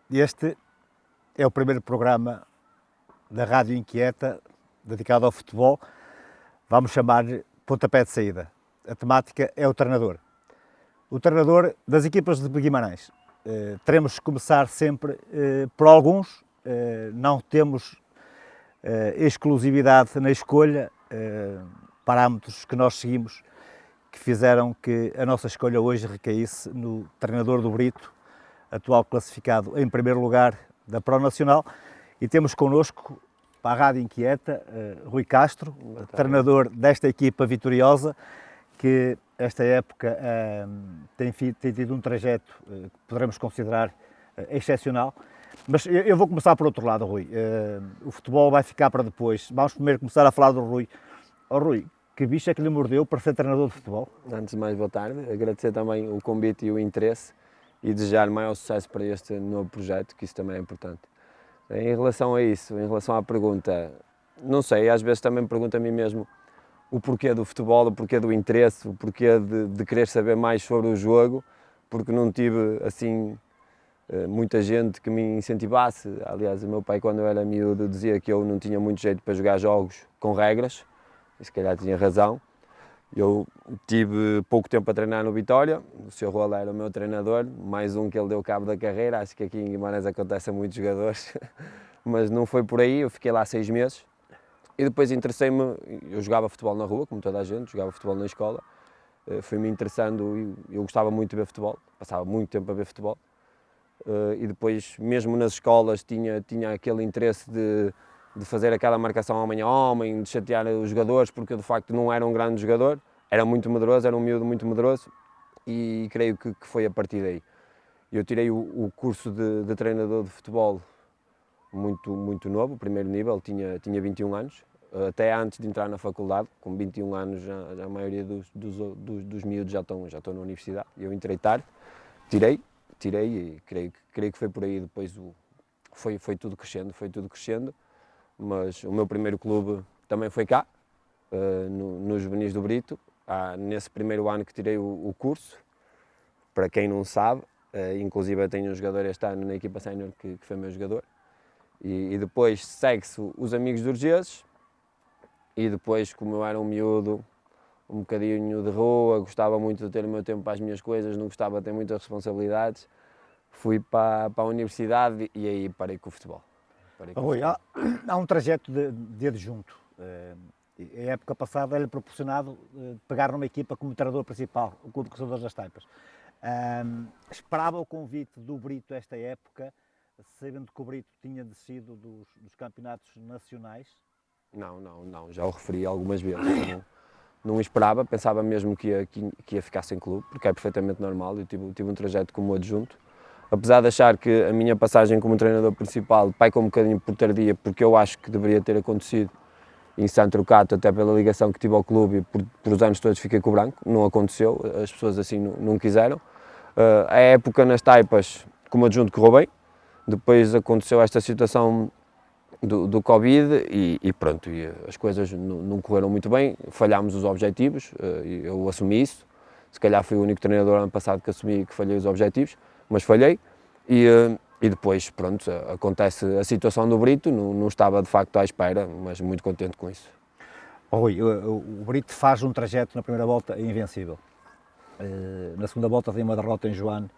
Este é o primeiro programa da Rádio Inquieta dedicado ao futebol. Vamos chamar-lhe Pontapé de Saída. A temática é o treinador. O treinador das equipas de Guimarães. Teremos que começar sempre por alguns. Não temos exclusividade na escolha, parâmetros que nós seguimos que fizeram que a nossa escolha hoje recaísse no treinador do Brito, atual classificado em primeiro lugar da Pro Nacional, e temos connosco, para a Rádio Inquieta, Rui Castro, treinador desta equipa vitoriosa, que esta época tem tido um trajeto que poderemos considerar excepcional. Mas eu vou começar por outro lado, Rui. O futebol vai ficar para depois. Vamos primeiro começar a falar do Rui. Oh, Rui, que bicho é que lhe mordeu para ser treinador de futebol? Antes de mais, boa tarde. Agradecer também o convite e o interesse e desejar maior sucesso para este novo projeto, que isso também é importante. Em relação a isso, em relação à pergunta, não sei, às vezes também me pergunto a mim mesmo o porquê do futebol, o porquê do interesse, o porquê de querer saber mais sobre o jogo, porque não tive, assim, muita gente que me incentivasse. Aliás, o meu pai, quando eu era miúdo, dizia que eu não tinha muito jeito para jogar jogos com regras, e se calhar tinha razão. Eu tive pouco tempo a treinar no Vitória, o Sr. Rola era o meu treinador, mais um que ele deu cabo da carreira. Acho que aqui em Guimarães acontece a muitos jogadores, mas não foi por aí. Eu fiquei lá 6 meses e depois interessei-me. Eu jogava futebol na rua, como toda a gente, jogava futebol na escola, fui-me interessando. Eu gostava muito de ver futebol, passava muito tempo a ver futebol, e depois, mesmo nas escolas, tinha aquele interesse de fazer aquela marcação homem a homem, de chatear os jogadores, porque eu de facto não era um grande jogador, era muito medroso, era um miúdo muito medroso, e creio que foi a partir daí. Eu tirei o curso de treinador de futebol muito novo, o primeiro nível, tinha 21 anos, até antes de entrar na faculdade. Com 21 anos já a maioria dos miúdos já estão na universidade. Eu entrei tarde, tirei e creio que foi por aí. Depois foi tudo crescendo. Mas o meu primeiro clube também foi cá, nos Juvenis do Brito, nesse primeiro ano que tirei o curso. Para quem não sabe, inclusive eu tenho um jogador este ano na equipa sénior que foi meu jogador, e depois segue-se os Amigos de Urgeses, e depois, como eu era um miúdo, um bocadinho de rua, gostava muito de ter o meu tempo para as minhas coisas, não gostava de ter muitas responsabilidades, fui para a universidade e aí parei com o futebol. Rui, há um trajeto de adjunto. A época passada era-lhe proporcionado pegar numa equipa como treinador principal, o Clube de Caçadores das Taipas. Esperava o convite do Brito esta época, sabendo que o Brito tinha descido dos campeonatos nacionais? Não, já o referi algumas vezes. Não esperava, pensava mesmo que ia ficar sem clube, porque é perfeitamente normal. Eu tive um trajeto como adjunto. Apesar de achar que a minha passagem como treinador principal pecou um bocadinho por tardia, porque eu acho que deveria ter acontecido em Santo Trocato, até pela ligação que tive ao clube, e por os anos todos fiquei com o branco. Não aconteceu, as pessoas assim não quiseram. A época nas Taipas, como adjunto, correu bem. Depois aconteceu esta situação do Covid e pronto, e as coisas não correram muito bem, falhámos os objetivos, eu assumi isso. Se calhar fui o único treinador ano passado que assumi que falhei os objetivos, mas falhei, e depois, pronto, acontece a situação do Brito. Não estava de facto à espera, mas muito contente com isso. Rui, o Brito faz um trajeto na primeira volta invencível. Na segunda volta tem uma derrota em Joane.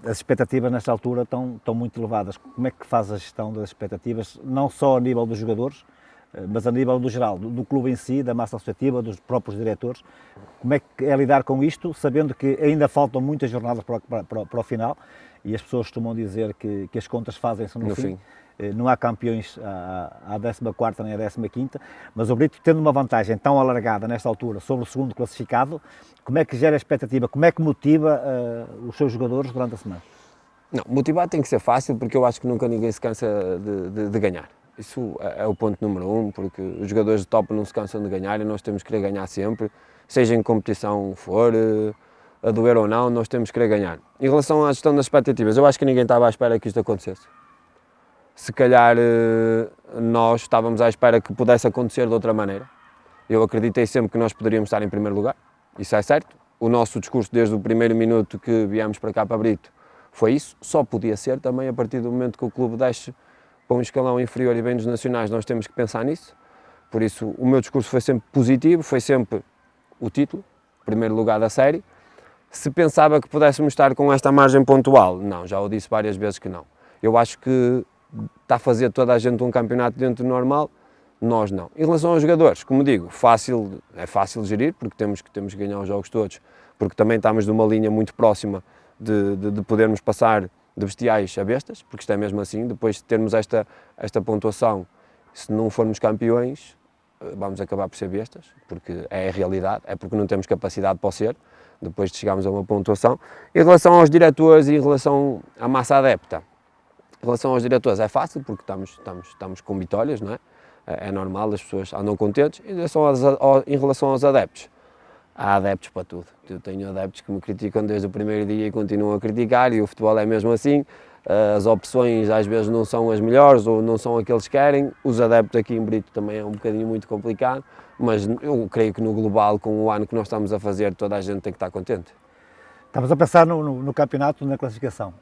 As expectativas nesta altura estão muito elevadas. Como é que faz a gestão das expectativas, não só a nível dos jogadores, mas a nível do geral, do clube em si, da massa associativa, dos próprios diretores? Como é que é lidar com isto, sabendo que ainda faltam muitas jornadas para o final, e as pessoas costumam dizer que as contas fazem-se no fim. Não há campeões à 14ª nem à 15ª, mas o Brito, tendo uma vantagem tão alargada nesta altura sobre o segundo classificado, como é que gera a expectativa, como é que motiva os seus jogadores durante a semana? Não, motivar tem que ser fácil, porque eu acho que nunca ninguém se cansa de ganhar. Isso é o ponto número 1, porque os jogadores de top não se cansam de ganhar e nós temos que querer ganhar sempre, seja em competição for, a doer ou não, nós temos que querer ganhar. Em relação à gestão das expectativas, eu acho que ninguém estava à espera que isto acontecesse. Se calhar nós estávamos à espera que pudesse acontecer de outra maneira. Eu acreditei sempre que nós poderíamos estar em primeiro lugar, isso é certo. O nosso discurso desde o primeiro minuto que viemos para cá para Brito foi isso, só podia ser também a partir do momento que o clube desce para um escalão inferior e vem nos nacionais, nós temos que pensar nisso. Por isso, o meu discurso foi sempre positivo, foi sempre o título, primeiro lugar da série. Se pensava que pudéssemos estar com esta margem pontual, não, já o disse várias vezes que não. Eu acho que está a fazer toda a gente um campeonato dentro do normal, nós não. Em relação aos jogadores, como digo, é fácil gerir, porque temos que ganhar os jogos todos, porque também estamos numa linha muito próxima de podermos passar de bestiais a bestas, porque isto é mesmo assim, depois de termos esta pontuação, se não formos campeões, vamos acabar por ser bestas, porque é a realidade, é porque não temos capacidade para o ser, depois de chegarmos a uma pontuação. Em relação aos diretores e em relação à massa adepta, em relação aos diretores é fácil, porque estamos com vitórias, não é? É normal, as pessoas andam contentes. Em relação aos adeptos, há adeptos para tudo. Eu tenho adeptos que me criticam desde o primeiro dia e continuam a criticar, e o futebol é mesmo assim. As opções às vezes não são as melhores ou não são aqueles que querem. Os adeptos aqui em Brito também é um bocadinho muito complicado, mas eu creio que no global, com o ano que nós estamos a fazer, toda a gente tem que estar contente. Estamos a pensar no campeonato, na classificação,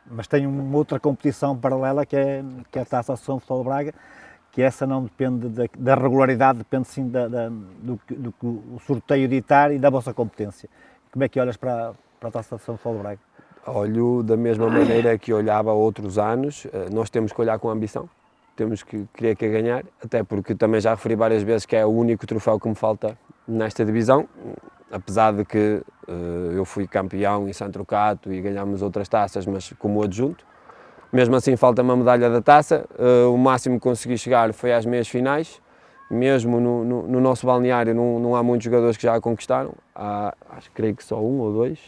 mas tem uma outra competição paralela que é a Taça Associação de Futebol de Braga, que essa não depende da regularidade, depende sim do que o sorteio ditar e da vossa competência. Como é que olhas para a Taça Associação de Futebol de Braga? Olho da mesma maneira que olhava há outros anos. Nós temos que olhar com ambição, temos que querer ganhar, até porque também já referi várias vezes que é o único troféu que me falta nesta divisão, apesar de que eu fui campeão em Santo Cato e ganhámos outras taças, mas como adjunto. Mesmo assim falta-me a medalha da taça, o máximo que consegui chegar foi às meias finais, mesmo no nosso balneário não há muitos jogadores que já a conquistaram, creio que só um ou dois,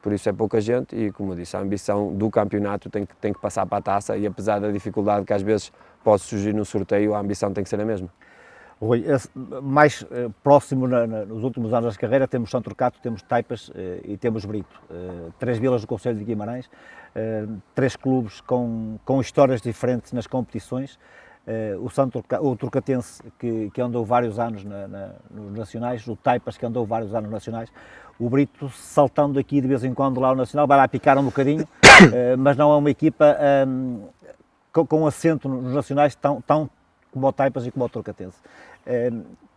por isso é pouca gente e, como eu disse, a ambição do campeonato tem que passar para a taça e apesar da dificuldade que às vezes pode surgir no sorteio, a ambição tem que ser a mesma. Rui, mais próximo nos últimos anos da carreira temos Santo Cato, temos Taipas e temos Brito, 3 vilas do Concelho de Guimarães, 3 clubes com histórias diferentes nas competições. O Turcatense que andou vários anos nos nacionais, o Taipas que andou vários anos nos nacionais, o Brito saltando aqui de vez em quando lá no nacional, vai lá picar um bocadinho, mas não é uma equipa com assento nos nacionais tão como o Taipas e como o Turcatense.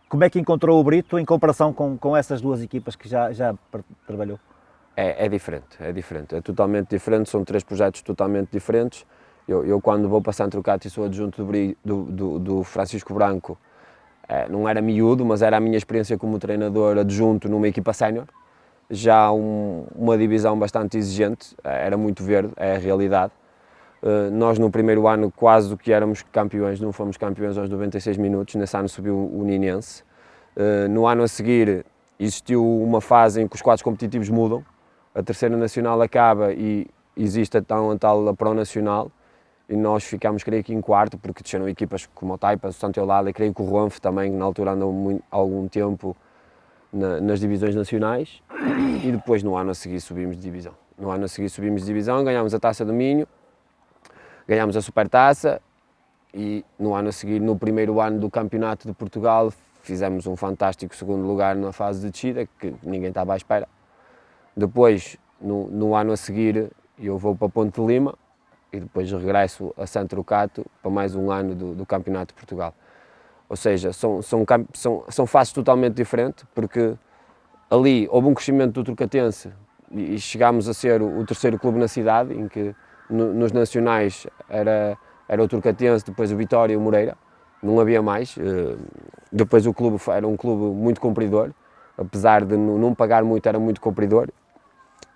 Como é que encontrou o Brito em comparação com essas duas equipas que já trabalhou? É diferente, é totalmente diferente, são 3 projetos totalmente diferentes. Eu quando vou para Santo Cato e sou adjunto do Francisco Branco, não era miúdo, mas era a minha experiência como treinador adjunto numa equipa sénior, já uma divisão bastante exigente, era muito verde, é a realidade. Nós no primeiro ano quase que éramos campeões, não fomos campeões aos 96 minutos, nesse ano subiu o Ninense. No ano a seguir existiu uma fase em que os quadros competitivos mudam, a terceira nacional acaba e existe a tal Pro Nacional e nós ficámos, creio que em quarto, porque desceram equipas como o Taipas, o Santo Eulada e creio que o Ronf também, na altura andou algum tempo nas divisões nacionais e depois no ano a seguir subimos de divisão. No ano a seguir subimos de divisão, ganhámos a Taça do Minho, ganhámos a Supertaça e no ano a seguir, no primeiro ano do Campeonato de Portugal, fizemos um fantástico segundo lugar na fase de descida, que ninguém estava à espera. Depois, no ano a seguir, eu vou para Ponte de Lima e depois regresso a Santo Cato para mais um ano do Campeonato de Portugal. Ou seja, são fases totalmente diferentes, porque ali houve um crescimento do Turcatense e chegámos a ser o terceiro clube na cidade, em que nos nacionais era o Turcatense, depois o Vitória e o Moreira, não havia mais. Depois o clube era um clube muito cumpridor, apesar de não pagar muito, era muito cumpridor.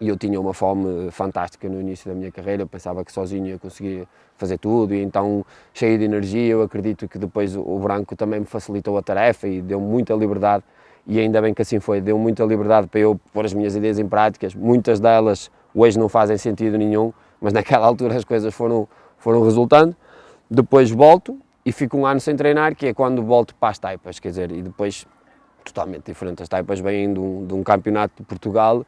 E eu tinha uma fome fantástica no início da minha carreira, eu pensava que sozinho eu conseguia fazer tudo e então, cheio de energia, eu acredito que depois o Branco também me facilitou a tarefa e deu muita liberdade, e ainda bem que assim foi, deu muita liberdade para eu pôr as minhas ideias em práticas, muitas delas hoje não fazem sentido nenhum, mas naquela altura as coisas foram resultando. Depois volto e fico um ano sem treinar, que é quando volto para as Taipas, quer dizer, e depois totalmente diferente, as Taipas vêm de um campeonato de Portugal,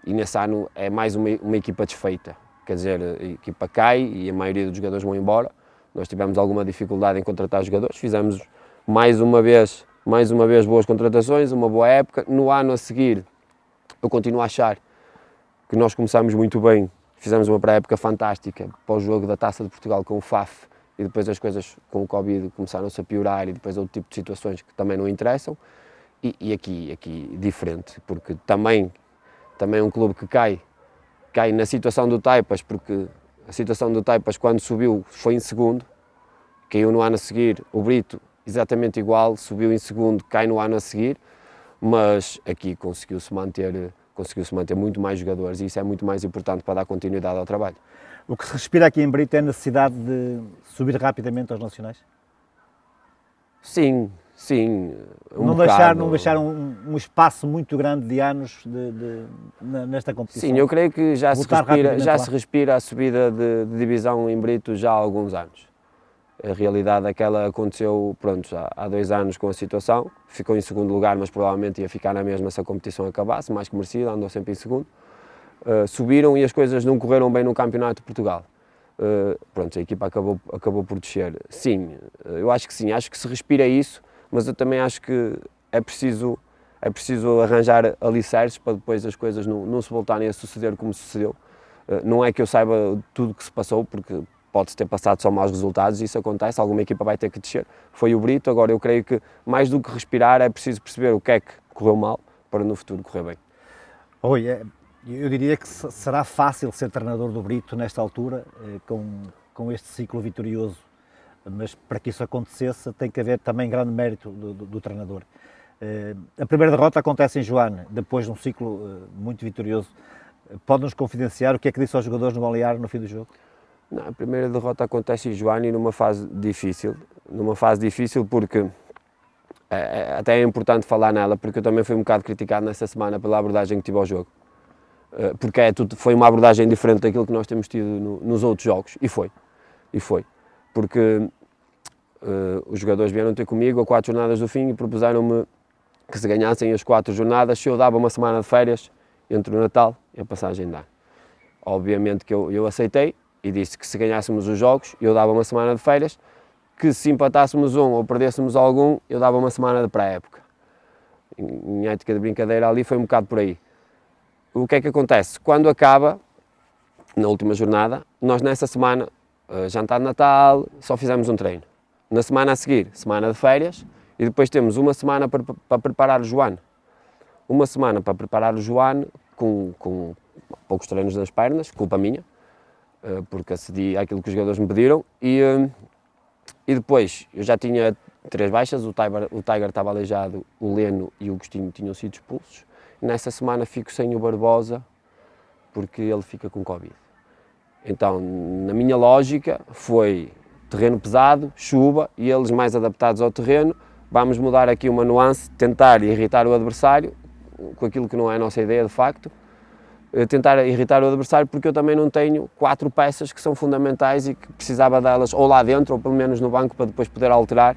e nesse ano é mais uma equipa desfeita, quer dizer, a equipa cai e a maioria dos jogadores vão embora. Nós tivemos alguma dificuldade em contratar jogadores, fizemos mais uma vez boas contratações, uma boa época. No ano a seguir, eu continuo a achar que nós começámos muito bem, fizemos uma pré-época fantástica para o jogo da Taça de Portugal com o FAF, e depois as coisas com o Covid começaram-se a piorar, e depois outro tipo de situações que também não interessam, e aqui diferente, porque também um clube que cai na situação do Taipas, porque a situação do Taipas quando subiu foi em segundo, caiu no ano a seguir, o Brito exatamente igual, subiu em segundo, cai no ano a seguir, mas aqui conseguiu-se manter muito mais jogadores, e isso é muito mais importante para dar continuidade ao trabalho. O que se respira aqui em Brito é a necessidade de subir rapidamente aos nacionais? Sim. Não deixar um espaço muito grande de anos nesta competição? Sim, eu creio que já se respira a subida de divisão em Brito já há alguns anos. A realidade é que ela aconteceu, pronto, já há 2 anos com a situação, ficou em segundo lugar, mas provavelmente ia ficar na mesma se a competição acabasse, mais que merecida, andou sempre em segundo. Subiram e as coisas não correram bem no Campeonato de Portugal. Pronto, a equipa acabou por descer. Sim, eu acho que sim, acho que se respira isso, mas eu também acho que é preciso arranjar alicerces para depois as coisas não se voltarem a suceder como sucedeu. Não é que eu saiba tudo o que se passou, porque pode-se ter passado só maus resultados, e isso acontece, alguma equipa vai ter que descer. Foi o Brito, agora eu creio que mais do que respirar é preciso perceber o que é que correu mal para no futuro correr bem. Rui, eu diria que será fácil ser treinador do Brito nesta altura, com este ciclo vitorioso, mas para que isso acontecesse tem que haver também grande mérito do treinador. A primeira derrota acontece em Joane, depois de um ciclo muito vitorioso. Pode-nos confidenciar o que é que disse aos jogadores no balneário no fim do jogo? Não, a primeira derrota acontece em Joane numa fase difícil porque até é importante falar nela, porque eu também fui um bocado criticado nessa semana pela abordagem que tive ao jogo, porque foi uma abordagem diferente daquilo que nós temos tido nos outros jogos, e foi, porque os jogadores vieram ter comigo a 4 jornadas do fim e propuseram-me que se ganhassem as 4 jornadas, se eu dava uma semana de férias entre o Natal e a passagem de ano. Obviamente que eu aceitei, e disse que se ganhássemos os jogos, eu dava uma semana de férias, que se empatássemos um ou perdêssemos algum, eu dava uma semana de pré-época. Em ética de brincadeira ali foi um bocado por aí. O que é que acontece? Quando acaba, na última jornada, nós nessa semana, jantar de Natal, só fizemos um treino. Na semana a seguir, semana de férias, e depois temos uma semana para preparar o Joane. Uma semana para preparar o Joane, com poucos treinos nas pernas, culpa minha, porque acedi àquilo que os jogadores me pediram, e depois eu já tinha 3 baixas, o Tiger estava aleijado, o Leno e o Agostinho tinham sido expulsos. Nessa semana fico sem o Barbosa, porque ele fica com Covid. Então, na minha lógica, foi terreno pesado, chuva, e eles mais adaptados ao terreno, vamos mudar aqui uma nuance, tentar irritar o adversário, com aquilo que não é a nossa ideia de facto, tentar irritar o adversário, porque eu também não tenho 4 peças que são fundamentais e que precisava delas ou lá dentro ou pelo menos no banco para depois poder alterar,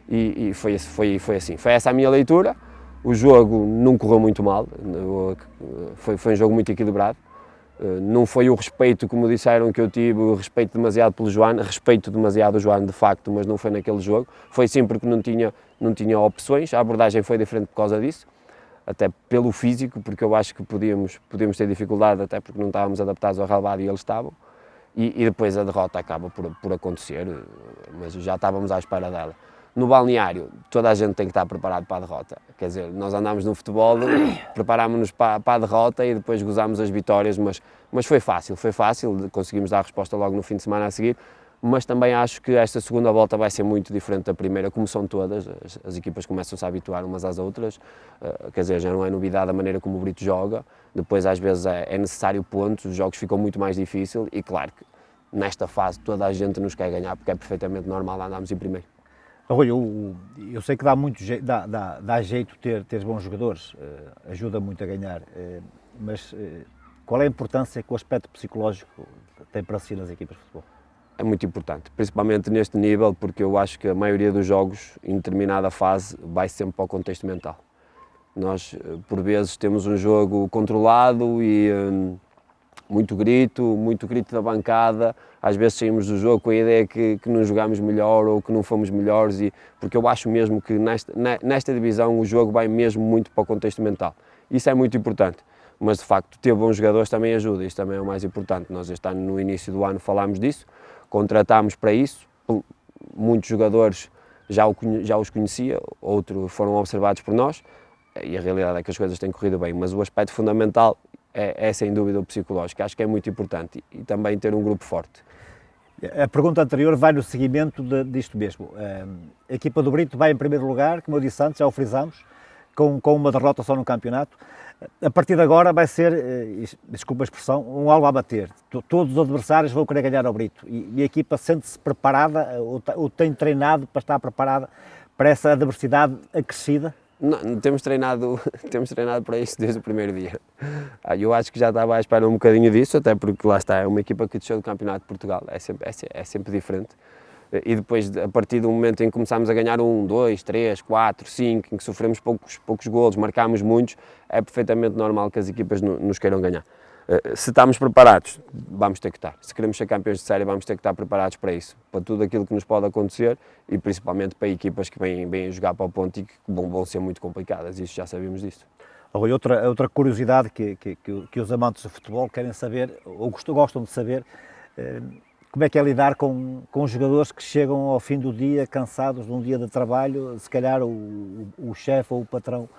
e foi assim. Foi essa a minha leitura. O jogo não correu muito mal, foi um jogo muito equilibrado. Não foi o respeito, como disseram, que eu tive, o respeito demasiado pelo Joane, respeito demasiado o Joane de facto, mas não foi naquele jogo. Foi sim porque não tinha opções, a abordagem foi diferente por causa disso, até pelo físico, porque eu acho que podíamos ter dificuldade, até porque não estávamos adaptados ao relvado e eles estavam, e depois a derrota acaba por acontecer, mas já estávamos à espera dela. No balneário, toda a gente tem que estar preparado para a derrota, quer dizer, nós andámos no futebol, preparámos-nos para a derrota e depois gozámos as vitórias, mas foi fácil, conseguimos dar a resposta logo no fim de semana a seguir, mas também acho que esta segunda volta vai ser muito diferente da primeira, como são todas, as equipas começam-se a habituar umas às outras, quer dizer, já não é novidade a maneira como o Brito joga, depois às vezes é necessário pontos, os jogos ficam muito mais difíceis e claro que nesta fase toda a gente nos quer ganhar, porque é perfeitamente normal andarmos em primeiro. Rui, eu sei que dá jeito ter bons jogadores, ajuda muito a ganhar, mas qual é a importância que o aspecto psicológico tem para si nas equipas de futebol? É muito importante, principalmente neste nível, porque eu acho que a maioria dos jogos, em determinada fase, vai sempre para o contexto mental. Nós, por vezes, temos um jogo controlado e muito grito da bancada, às vezes saímos do jogo com a ideia que não jogámos melhor ou que não fomos melhores, porque eu acho mesmo que nesta divisão o jogo vai mesmo muito para o contexto mental. Isso é muito importante. mas de facto ter bons jogadores também ajuda, isto também é o mais importante. Nós este ano, no início do ano, falámos disso, contratámos para isso, muitos jogadores já os conhecia, outros foram observados por nós, e a realidade é que as coisas têm corrido bem, mas o aspecto fundamental é sem dúvida o psicológico, acho que é muito importante, e também ter um grupo forte. A pergunta anterior vai no seguimento disto mesmo. A equipa do Brito vai em primeiro lugar, como eu disse antes, já o frisámos, com uma derrota só no campeonato. A partir de agora vai ser, desculpa a expressão, um alvo a bater. Todos os adversários vão querer ganhar ao Brito e a equipa sente-se preparada ou tem treinado para estar preparada para essa adversidade acrescida? Não, temos treinado para isso desde o primeiro dia. Eu acho que já estava à espera um bocadinho disso, até porque lá está, é uma equipa que desceu do Campeonato de Portugal, é sempre diferente. E depois, a partir do momento em que começámos a ganhar 1, 2, 3, 4, 5, em que sofremos poucos golos, marcámos muitos, é perfeitamente normal que as equipas nos queiram ganhar. Se estamos preparados, vamos ter que estar. Se queremos ser campeões de série, vamos ter que estar preparados para isso, para tudo aquilo que nos pode acontecer e principalmente para equipas que vêm jogar para o ponto e que vão ser muito complicadas, isso já sabemos disso. Outra curiosidade que os amantes do futebol querem saber, ou gostam de saber, como é que é lidar com jogadores que chegam ao fim do dia cansados de um dia de trabalho, se calhar o chefe ou o patrão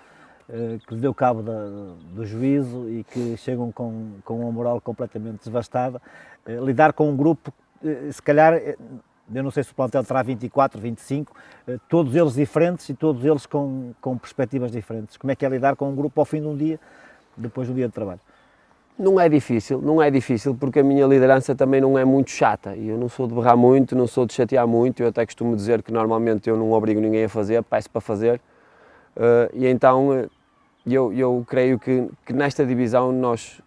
que lhe deu cabo do juízo e que chegam com uma moral completamente devastada. Lidar com um grupo, se calhar, eu não sei se o plantel terá 24, 25, todos eles diferentes e todos eles com perspectivas diferentes. Como é que é lidar com um grupo ao fim de um dia, depois do dia de trabalho? Não é difícil porque a minha liderança também não é muito chata e eu não sou de berrar muito, não sou de chatear muito, eu até costumo dizer que normalmente eu não obrigo ninguém a fazer, peço para fazer. E então eu creio que nesta divisão,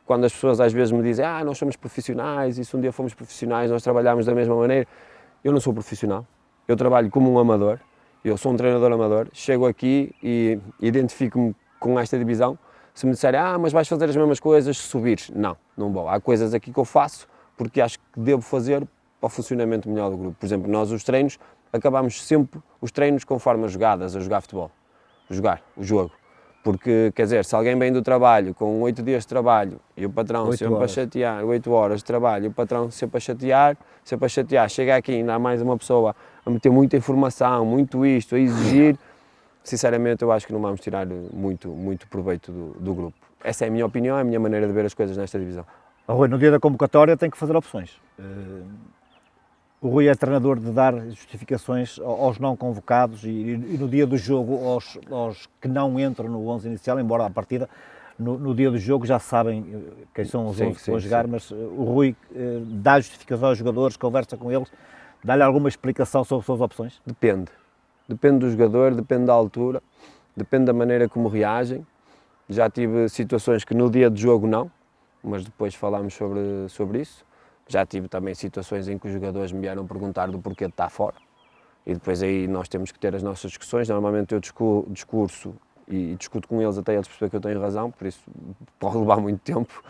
quando as pessoas às vezes me dizem nós somos profissionais e se um dia fomos profissionais nós trabalhamos da mesma maneira, eu não sou profissional, eu trabalho como um amador, eu sou um treinador amador, chego aqui e identifico-me com esta divisão. Se me disserem, mas vais fazer as mesmas coisas se subires, não vou, há coisas aqui que eu faço porque acho que devo fazer para o funcionamento melhor do grupo. Por exemplo, nós os treinos, acabamos sempre os treinos conforme as jogadas, a jogar futebol, jogar o jogo. Porque, quer dizer, se alguém vem do trabalho com 8 dias de trabalho e o patrão sempre a chatear, 8 horas de trabalho e o patrão sempre a chatear, chega aqui e ainda há mais uma pessoa a meter muita informação, muito isto, a exigir, sinceramente eu acho que não vamos tirar muito proveito do grupo. Essa é a minha opinião, é a minha maneira de ver as coisas nesta divisão. Rui, no dia da convocatória tem que fazer opções. O Rui é treinador de dar justificações aos não convocados e no dia do jogo aos que não entram no 11 inicial, embora à partida no dia do jogo já sabem quem são os 11 que vão jogar, mas o Rui dá justificações aos jogadores, conversa com eles, dá-lhe alguma explicação sobre as suas opções? Depende do jogador, depende da altura, depende da maneira como reagem. Já tive situações que no dia de jogo não, mas depois falámos sobre isso. Já tive também situações em que os jogadores me vieram perguntar do porquê de estar fora e depois aí nós temos que ter as nossas discussões. Normalmente eu discurso e discuto com eles até eles perceberem que eu tenho razão, por isso pode levar muito tempo,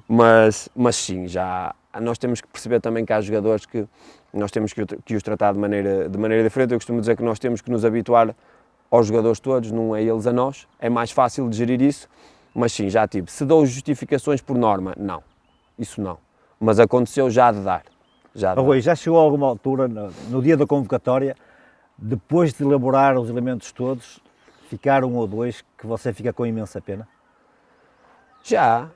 mas sim, já nós temos que perceber também que há jogadores que nós temos que os tratar de maneira diferente. Eu costumo dizer que nós temos que nos habituar aos jogadores todos, não é eles a nós, é mais fácil de gerir isso, mas sim, já tive. Se dou justificações por norma, não, isso não. Mas aconteceu já de dar. Rui, já chegou a alguma altura, no dia da convocatória, depois de elaborar os elementos todos, ficar um ou dois que você fica com imensa pena? Já,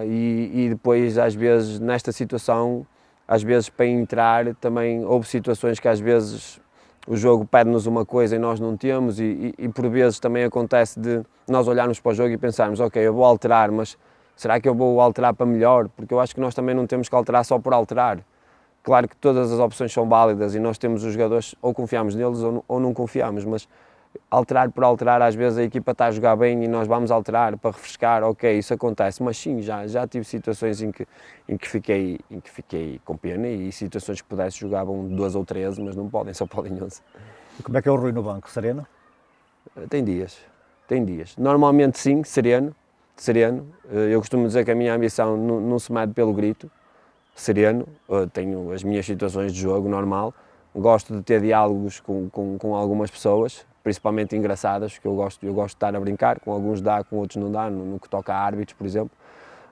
e depois às vezes nesta situação, às vezes para entrar também houve situações que às vezes o jogo pede-nos uma coisa e nós não temos e por vezes também acontece de nós olharmos para o jogo e pensarmos, ok, eu vou alterar, mas será que eu vou alterar para melhor? Porque eu acho que nós também não temos que alterar só por alterar. Claro que todas as opções são válidas e nós temos os jogadores, ou confiamos neles ou não confiamos, mas alterar por alterar, às vezes a equipa está a jogar bem e nós vamos alterar para refrescar, ok, isso acontece, mas sim, já tive situações em que fiquei com pena e situações que pudesse jogavam 2 ou 13, mas não podem, só podem 11. E como é que é o Rui no banco? Sereno? Tem dias. Normalmente sim, sereno. Eu costumo dizer que a minha ambição não se mede pelo grito, sereno, tenho as minhas situações de jogo normal, gosto de ter diálogos com algumas pessoas, principalmente engraçadas, que eu gosto de estar a brincar, com alguns dá, com outros não dá, no que toca a árbitros, por exemplo,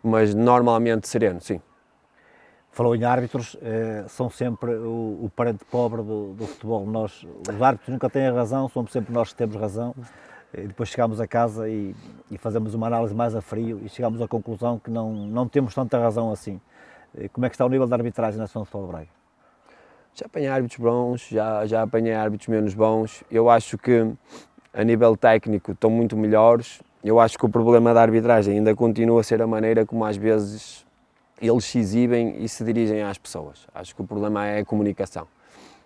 mas normalmente sereno, sim. Falou em árbitros, são sempre o parente pobre do futebol. Os árbitros nunca têm a razão, somos sempre nós que temos razão. E depois chegamos a casa e fazemos uma análise mais a frio e chegamos à conclusão que não temos tanta razão assim. Como é que está o nível de arbitragem na Associação de Futebol de Braga? Já apanhei árbitros bons, já apanhei árbitros menos bons. Eu acho que a nível técnico estão muito melhores. Eu acho que o problema da arbitragem ainda continua a ser a maneira como às vezes eles se exibem e se dirigem às pessoas. Acho que o problema é a comunicação.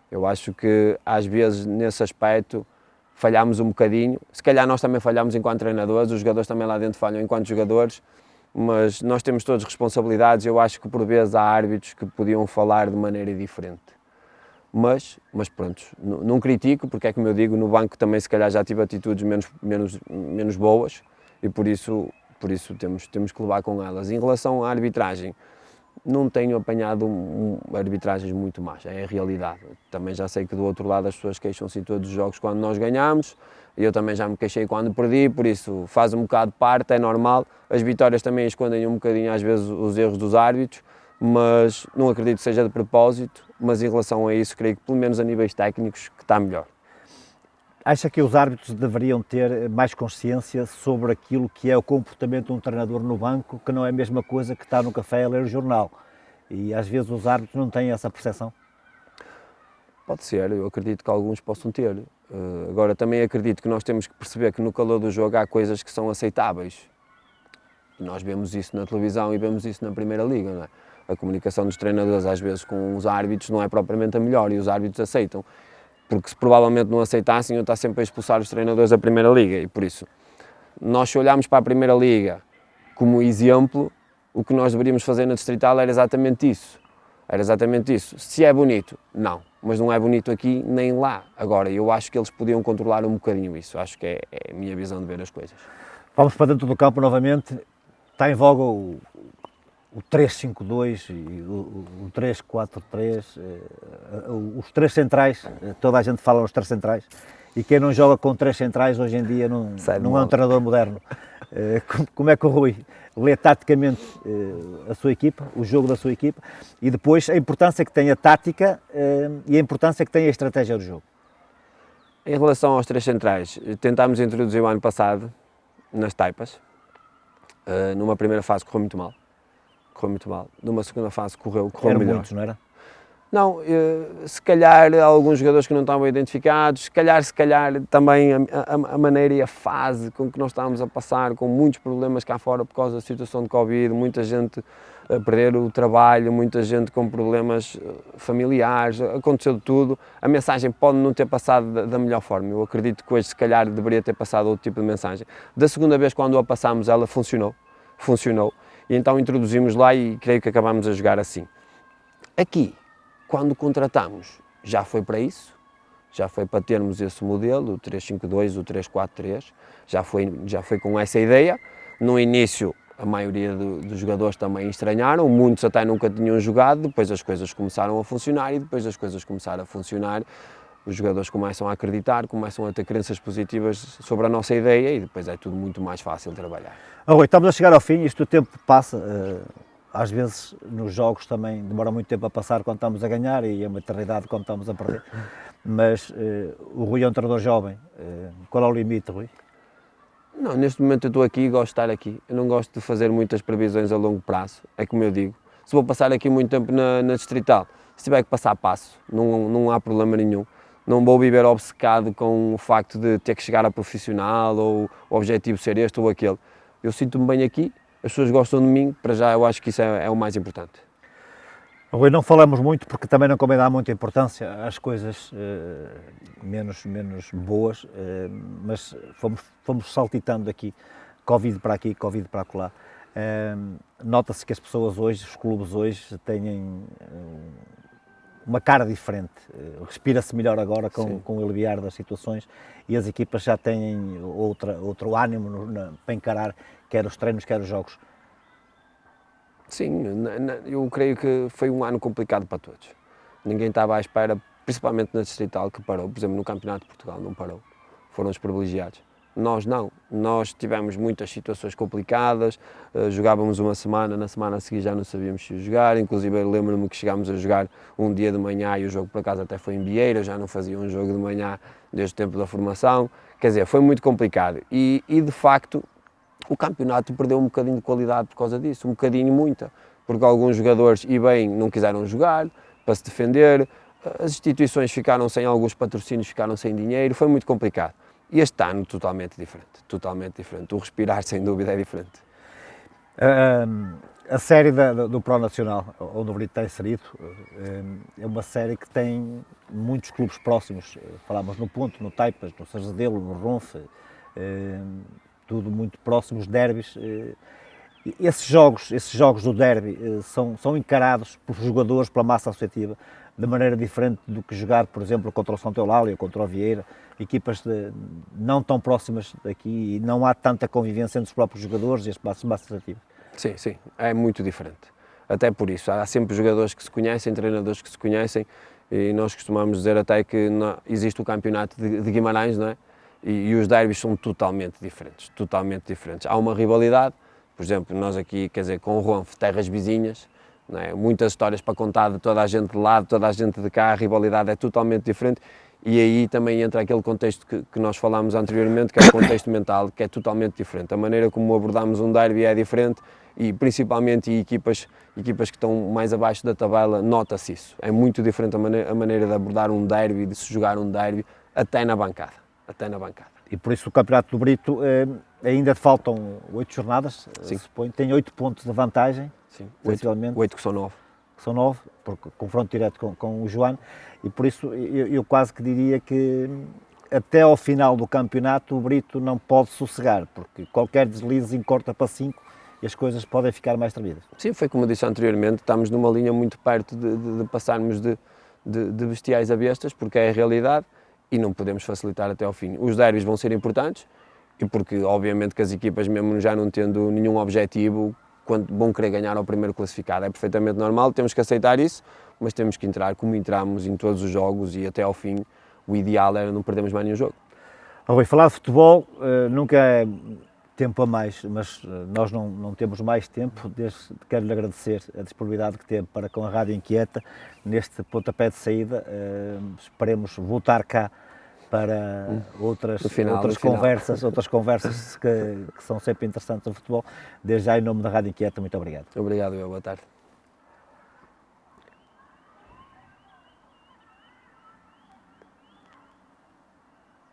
Eu acho que às vezes nesse aspecto falhamos um bocadinho. Se calhar nós também falhamos enquanto treinadores, os jogadores também lá dentro falham enquanto jogadores, mas nós temos todas responsabilidades. Eu acho que por vezes há árbitros que podiam falar de maneira diferente. Mas pronto, não critico, porque é como eu digo, no banco também se calhar já tive atitudes menos boas e por isso temos que levar com elas. Em relação à arbitragem, não tenho apanhado arbitragens muito más, é a realidade. Também já sei que do outro lado as pessoas queixam-se em todos os jogos quando nós ganhamos, e eu também já me queixei quando perdi, por isso faz um bocado de parte, é normal. As vitórias também escondem um bocadinho às vezes os erros dos árbitros, mas não acredito que seja de propósito, mas em relação a isso creio que pelo menos a níveis técnicos que está melhor. Acha que os árbitros deveriam ter mais consciência sobre aquilo que é o comportamento de um treinador no banco, que não é a mesma coisa que estar no café a ler o jornal? E às vezes os árbitros não têm essa percepção? Pode ser, eu acredito que alguns possam ter. Agora também acredito que nós temos que perceber que no calor do jogo há coisas que são aceitáveis. E nós vemos isso na televisão e vemos isso na Primeira Liga, não é? A comunicação dos treinadores às vezes com os árbitros não é propriamente a melhor e os árbitros aceitam. Porque se provavelmente não aceitassem, eu estar sempre a expulsar os treinadores da Primeira Liga e por isso, nós se olharmos para a Primeira Liga como exemplo, o que nós deveríamos fazer na Distrital era exatamente isso. Era exatamente isso. Se é bonito, não, mas não é bonito aqui nem lá. Agora, eu acho que eles podiam controlar um bocadinho isso, acho que é a minha visão de ver as coisas. Vamos para dentro do campo novamente, está em voga o 3-5-2 e o 3-4-3, os três centrais, toda a gente fala nos três centrais, e quem não joga com três centrais hoje em dia não é um treinador moderno. Como é que o Rui lê taticamente a sua equipa, o jogo da sua equipa, e depois a importância que tem a tática e a importância que tem a estratégia do jogo? Em relação aos três centrais, tentámos introduzir o ano passado nas taipas, numa primeira fase correu muito mal. Numa segunda fase correu Eram melhor. muitos, não era? Não, se calhar alguns jogadores que não estavam identificados, se calhar também a maneira e a fase com que nós estávamos a passar, com muitos problemas cá fora por causa da situação de Covid, muita gente a perder o trabalho, muita gente com problemas familiares, aconteceu de tudo. A mensagem pode não ter passado da melhor forma, eu acredito que hoje se calhar deveria ter passado outro tipo de mensagem. Da segunda vez quando a passámos ela funcionou, e então introduzimos lá e creio que acabámos a jogar assim. Aqui, quando contratamos, já foi para isso, já foi para termos esse modelo, o 3-5-2, o 3-4-3, já foi com essa ideia. No início, a maioria dos jogadores também estranharam, muitos até nunca tinham jogado, depois as coisas começaram a funcionar e depois das coisas começaram a funcionar, os jogadores começam a acreditar, começam a ter crenças positivas sobre a nossa ideia e depois é tudo muito mais fácil de trabalhar. Rui, estamos a chegar ao fim, isto o tempo passa. Às vezes nos jogos também demora muito tempo a passar quando estamos a ganhar e é uma eternidade quando estamos a perder, mas o Rui é um treinador jovem, qual é o limite, Rui? Não, neste momento eu estou aqui e gosto de estar aqui, eu não gosto de fazer muitas previsões a longo prazo, é como eu digo, se vou passar aqui muito tempo na Distrital, se tiver que passar passo, não há problema nenhum, não vou viver obcecado com o facto de ter que chegar a profissional ou o objetivo ser este ou aquele, eu sinto-me bem aqui, as pessoas gostam de mim, para já eu acho que isso é o mais importante. Rui, não falamos muito porque também não convém dar muita importância às coisas menos boas, mas fomos saltitando aqui, Covid para aqui, Covid para acolá. Nota-se que as pessoas hoje, os clubes hoje, têm uma cara diferente, respira-se melhor agora com o aliviar das situações e as equipas já têm outro ânimo para encarar quer os treinos, quer os jogos. Sim, eu creio que foi um ano complicado para todos. Ninguém estava à espera, principalmente na Distrital, que parou. Por exemplo, no Campeonato de Portugal não parou. foram os privilegiados. Nós não, nós tivemos muitas situações complicadas, jogávamos uma semana, na semana a seguir já não sabíamos se ia jogar, inclusive eu lembro-me que chegámos a jogar um dia de manhã e o jogo por acaso até foi em Vieira, já não fazia um jogo de manhã desde o tempo da formação, quer dizer, foi muito complicado e de facto o campeonato perdeu um bocadinho de qualidade por causa disso, um bocadinho muita, porque alguns jogadores, e bem, não quiseram jogar para se defender, as instituições ficaram sem alguns patrocínios, ficaram sem dinheiro, foi muito complicado. E este ano totalmente diferente, totalmente diferente. O respirar, sem dúvida, é diferente. A série do Pro Nacional, onde o Brito está inserido, é uma série que tem muitos clubes próximos. Falámos no Ponto, no Taipas, no Sarjadelo, no Ronfe, tudo muito próximos, derbys. Esses jogos do derby são encarados pelos jogadores, pela massa associativa, de maneira diferente do que jogar, por exemplo, contra o Santa Eulália, contra o Vieira, equipas não tão próximas daqui e não há tanta convivência entre os próprios jogadores e as massas associativas. Sim, sim, é muito diferente. Até por isso, há sempre jogadores que se conhecem, treinadores que se conhecem, e nós costumamos dizer até que existe o campeonato de Guimarães, não é? E os derbys são totalmente diferentes, totalmente diferentes. Há uma rivalidade, por exemplo, nós aqui, quer dizer, com o Ronfe, terras vizinhas, não é? Muitas histórias para contar de toda a gente de lado, toda a gente de cá, a rivalidade é totalmente diferente e aí também entra aquele contexto que nós falámos anteriormente, que é o contexto mental, que é totalmente diferente. A maneira como abordamos um derby é diferente e principalmente em equipas que estão mais abaixo da tabela, nota-se isso. É muito diferente a maneira de abordar um derby, de se jogar um derby, até na bancada, até na bancada. E por isso o Campeonato do Brito ainda faltam 8 jornadas, suponho, tem 8 pontos de vantagem. Sim, 8 que são 9. São 9, porque confronto direto com o Joano, e por isso eu quase que diria que até ao final do campeonato o Brito não pode sossegar, porque qualquer deslize encorta para 5 e as coisas podem ficar mais tremidas. Sim, foi como eu disse anteriormente, estamos numa linha muito perto de passarmos de bestiais a bestas, porque é a realidade e não podemos facilitar até ao fim. Os derbys vão ser importantes, e porque obviamente que as equipas, mesmo já não tendo nenhum objetivo, quando vão querer ganhar ao primeiro classificado, é perfeitamente normal, temos que aceitar isso, mas temos que entrar como entramos em todos os jogos e até ao fim o ideal era não perdermos mais nenhum jogo. Rui, falar de futebol nunca é tempo a mais, mas nós não temos mais tempo, quero-lhe agradecer a disponibilidade que teve para com a Rádio Inquieta neste pontapé de saída, esperemos voltar cá para outras conversas que são sempre interessantes no futebol. Desde já, em nome da Rádio Inquieta, muito obrigado. Obrigado, boa tarde.